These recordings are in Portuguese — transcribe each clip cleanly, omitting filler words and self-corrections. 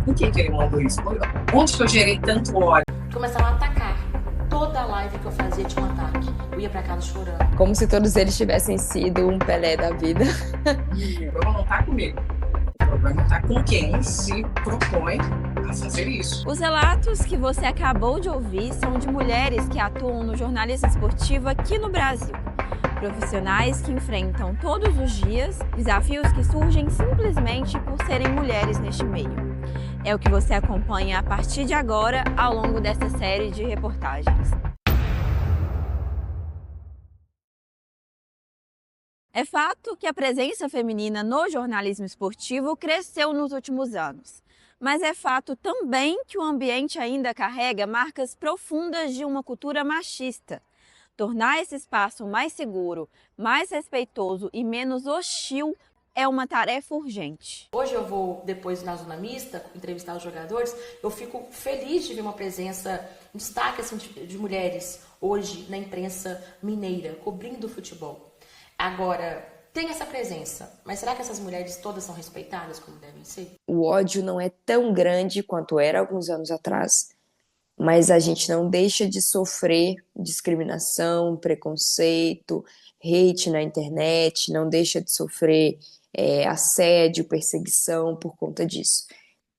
Por que que ele mandou isso? Onde que eu gerei tanto ódio? Começaram a atacar. Toda live que eu fazia tinha um ataque. Eu ia pra casa chorando. Como se todos eles tivessem sido um Pelé da vida. O problema não tá comigo. O problema tá com quem se propõe a fazer isso. Os relatos que você acabou de ouvir são de mulheres que atuam no jornalismo esportivo aqui no Brasil. Profissionais que enfrentam todos os dias desafios que surgem simplesmente por serem mulheres neste meio. É o que você acompanha a partir de agora ao longo desta série de reportagens. É fato que a presença feminina no jornalismo esportivo cresceu nos últimos anos. Mas é fato também que o ambiente ainda carrega marcas profundas de uma cultura machista. Tornar esse espaço mais seguro, mais respeitoso e menos hostil é uma tarefa urgente. Hoje eu vou, depois na zona mista, entrevistar os jogadores, eu fico feliz de ver uma presença, um destaque assim, de mulheres hoje na imprensa mineira, cobrindo o futebol. Agora, tem essa presença, mas será que essas mulheres todas são respeitadas como devem ser? O ódio não é tão grande quanto era alguns anos atrás, mas a gente não deixa de sofrer discriminação, preconceito, hate na internet, não deixa de sofrer assédio, perseguição por conta disso.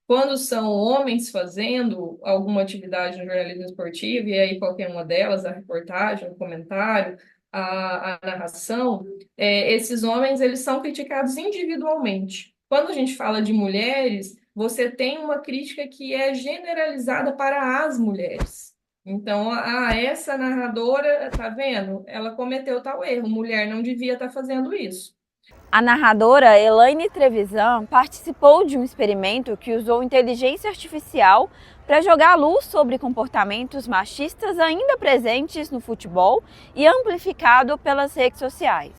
Quando são homens fazendo alguma atividade no jornalismo esportivo, e aí qualquer uma delas, a reportagem, o comentário, a narração, esses homens eles são criticados individualmente. Quando a gente fala de mulheres, você tem uma crítica que é generalizada para as mulheres. Então, essa narradora, tá vendo? Ela cometeu tal erro, mulher não devia estar fazendo isso. A narradora Elaine Trevisan participou de um experimento que usou inteligência artificial para jogar luz sobre comportamentos machistas ainda presentes no futebol e amplificado pelas redes sociais.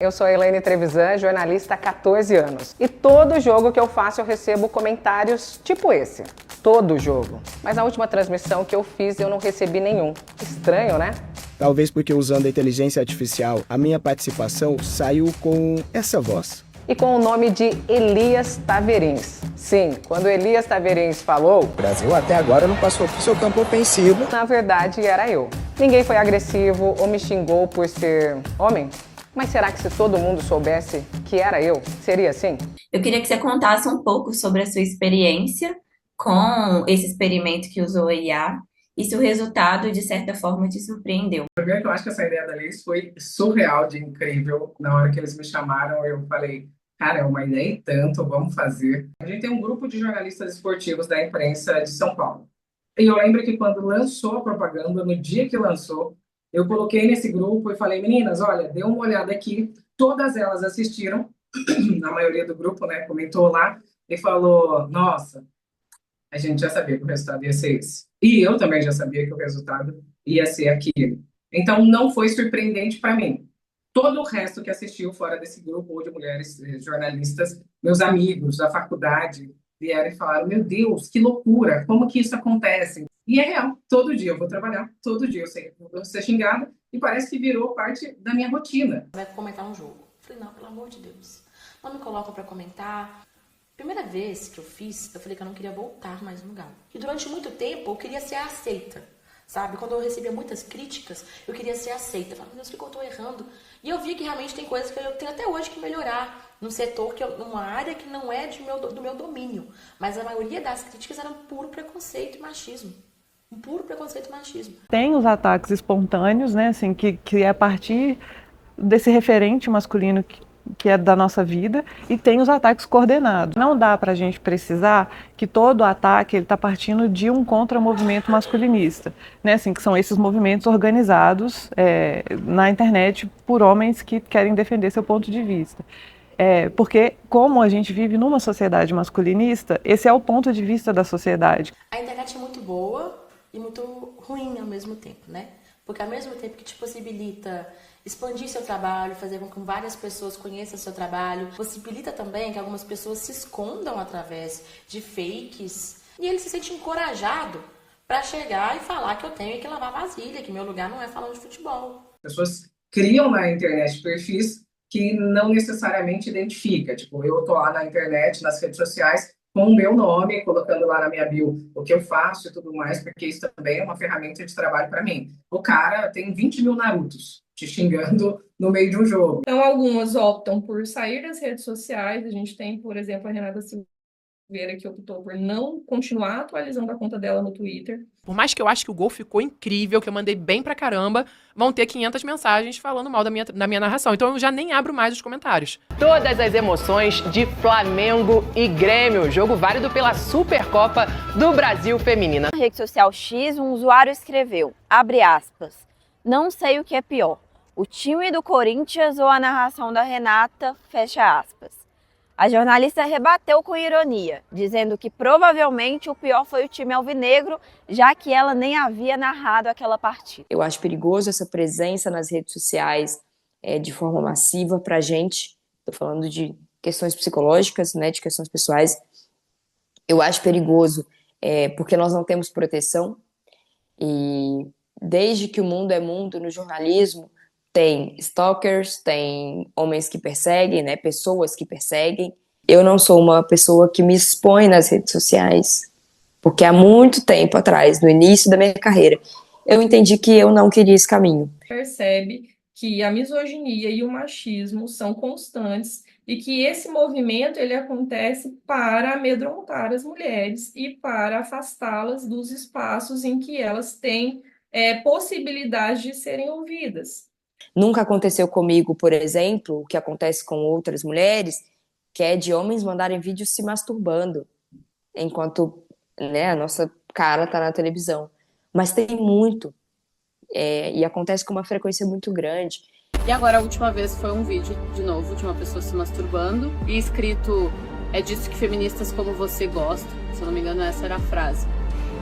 Eu sou a Elaine Trevisan, jornalista há 14 anos. E todo jogo que eu faço eu recebo comentários tipo esse. Todo jogo. Mas na última transmissão que eu fiz eu não recebi nenhum. Estranho, né? Talvez porque usando a inteligência artificial, a minha participação saiu com essa voz. E com o nome de Elias Taverins. Sim, quando Elias Taverins falou, O Brasil até agora não passou por seu campo ofensivo. na verdade era eu. Ninguém foi agressivo ou me xingou por ser homem. Mas será que se todo mundo soubesse que era eu, seria assim? Eu queria que você contasse um pouco sobre a sua experiência com esse experimento que usou a IA e se o resultado, de certa forma, te surpreendeu. Primeiro que eu acho que essa ideia da Leis foi surreal de incrível. Na hora que eles me chamaram, eu falei, cara, é uma ideia e tanto, vamos fazer. A gente tem um grupo de jornalistas esportivos da imprensa de São Paulo. E eu lembro que quando lançou a propaganda, no dia que lançou, eu coloquei nesse grupo e falei, meninas, olha, dê uma olhada aqui. Todas elas assistiram, a maioria do grupo, né, comentou lá e falou, nossa, a gente já sabia que o resultado ia ser esse. E eu também já sabia que o resultado ia ser aquilo. Então, não foi surpreendente para mim. Todo o resto que assistiu fora desse grupo, ou de mulheres jornalistas, meus amigos da faculdade, vieram e falaram, meu Deus, que loucura, como que isso acontece? E é real, todo dia eu vou trabalhar, todo dia eu sei que vou ser xingada, e parece que virou parte da minha rotina. Vai comentar um jogo. Eu falei, não, pelo amor de Deus. Não me colocam pra comentar. Primeira vez que eu fiz, eu falei que eu não queria voltar mais no lugar. E durante muito tempo eu queria ser aceita, sabe? Quando eu recebia muitas críticas, eu queria ser aceita. Eu falava, meu Deus, o que eu tô errando? E eu vi que realmente tem coisas que eu tenho até hoje que melhorar num setor, numa área que não é do meu domínio. Mas a maioria das críticas eram puro preconceito e machismo. Um puro preconceito e machismo. Tem os ataques espontâneos, né, assim, que é a partir desse referente masculino que é da nossa vida, e tem os ataques coordenados. Não dá para a gente precisar que todo ataque está partindo de um contramovimento masculinista, né? Assim, que são esses movimentos organizados na internet por homens que querem defender seu ponto de vista. Porque como a gente vive numa sociedade masculinista, esse é o ponto de vista da sociedade. A internet é muito boa e muito ruim ao mesmo tempo, né? Porque ao mesmo tempo que te possibilita expandir seu trabalho, fazer com que várias pessoas conheçam seu trabalho, possibilita também que algumas pessoas se escondam através de fakes e ele se sente encorajado para chegar e falar que eu tenho que lavar vasilha, que meu lugar não é falando de futebol. As pessoas criam na internet perfis que não necessariamente identifica. Tipo, eu tô lá na internet, nas redes sociais, com o meu nome, colocando lá na minha bio o que eu faço e tudo mais, porque isso também é uma ferramenta de trabalho para mim. O cara tem 20 mil Narutos te xingando no meio de um jogo. Então, algumas optam por sair das redes sociais. A gente tem, por exemplo, a Renata Silveira, que optou por não continuar atualizando a conta dela no Twitter. Por mais que eu acho que o gol ficou incrível, que eu mandei bem pra caramba, vão ter 500 mensagens falando mal da minha narração. Então eu já nem abro mais os comentários. Todas as emoções de Flamengo e Grêmio, jogo válido pela Supercopa do Brasil Feminina. Na rede social X, um usuário escreveu, abre aspas, não sei o que é pior, o time do Corinthians ou a narração da Renata, fecha aspas. A jornalista rebateu com ironia, dizendo que provavelmente o pior foi o time alvinegro, já que ela nem havia narrado aquela partida. Eu acho perigoso essa presença nas redes sociais de forma massiva para a gente. Estou falando de questões psicológicas, né, de questões pessoais. Eu acho perigoso porque nós não temos proteção. E desde que o mundo é mundo no jornalismo, tem stalkers, tem homens que perseguem, né, pessoas que perseguem. Eu não sou uma pessoa que me expõe nas redes sociais, porque há muito tempo atrás, no início da minha carreira, eu entendi que eu não queria esse caminho. Percebe que a misoginia e o machismo são constantes e que esse movimento ele acontece para amedrontar as mulheres e para afastá-las dos espaços em que elas têm possibilidade de serem ouvidas. Nunca aconteceu comigo, por exemplo, o que acontece com outras mulheres, que é de homens mandarem vídeos se masturbando, enquanto, né, a nossa cara tá na televisão. Mas tem muito, e acontece com uma frequência muito grande. E agora a última vez foi um vídeo, de novo, de uma pessoa se masturbando, e escrito, é disso que feministas como você gostam, se eu não me engano essa era a frase.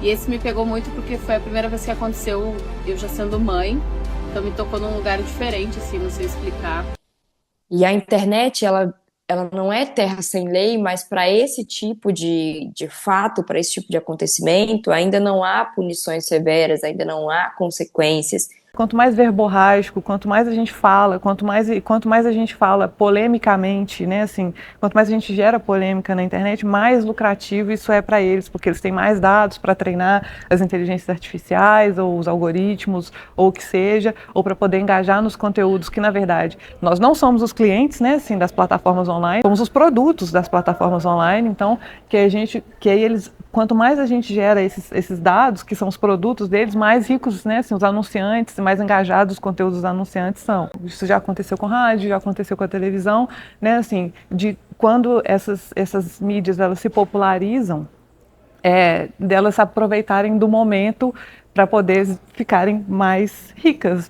E esse me pegou muito porque foi a primeira vez que aconteceu, eu já sendo mãe, então me tocou num lugar diferente, assim, não sei explicar. E a internet, ela não é terra sem lei, mas para esse tipo de fato, para esse tipo de acontecimento, ainda não há punições severas, ainda não há consequências. Quanto mais verborrágico, quanto mais a gente fala, quanto mais a gente fala polemicamente, né, assim, quanto mais a gente gera polêmica na internet, mais lucrativo isso é para eles, porque eles têm mais dados para treinar as inteligências artificiais, ou os algoritmos, ou o que seja, ou para poder engajar nos conteúdos que, na verdade, nós não somos os clientes, né, assim, das plataformas online, somos os produtos das plataformas online, então, que aí eles, quanto mais a gente gera esses dados, que são os produtos deles, mais ricos, né, assim, os anunciantes, mais engajados os conteúdos dos anunciantes são. Isso já aconteceu com rádio, já aconteceu com a televisão, né, assim, de quando essas mídias elas se popularizam, delas se aproveitarem do momento para poder ficarem mais ricas,